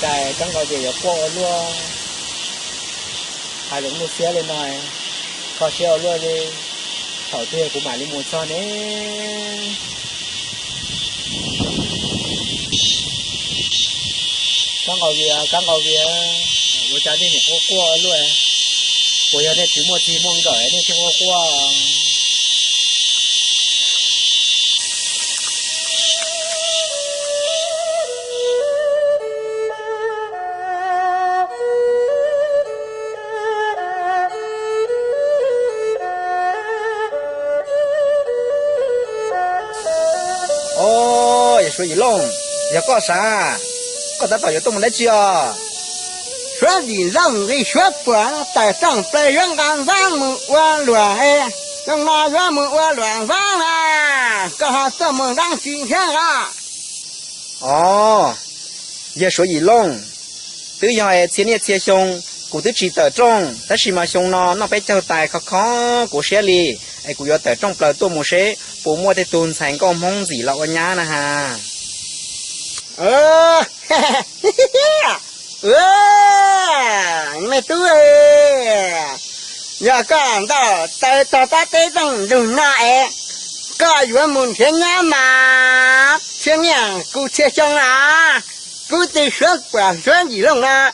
Cái trong cái gì có luôn hai lúc mua xe lên này có xe luôn đi thảo thuê của mày đi mua cho đấy các ngầu gì我家那里过路我要那寂寞搞那听过哦也说一弄也搞啥搞得早就动不来叫说的让人学佛在上在人干咱们我乱哎让那人们我乱忘了这还怎么让今天啊哦也说一弄tự do前列切兄cụ tự chỉ tờ trong ta chỉ mà兄nó phải cho tài khó của xe li ai cụ yo tờ trong bờ tôi một xe bố mua thì tuần thành con mong gì lọ nhá nè ha mày tu ơi giờ con đó tay ta tay trong đường nại có chuyện muốn thiên nhá mà thiên nhá cụ chia trong là cụ tự xuất quả chuyện gì luôn à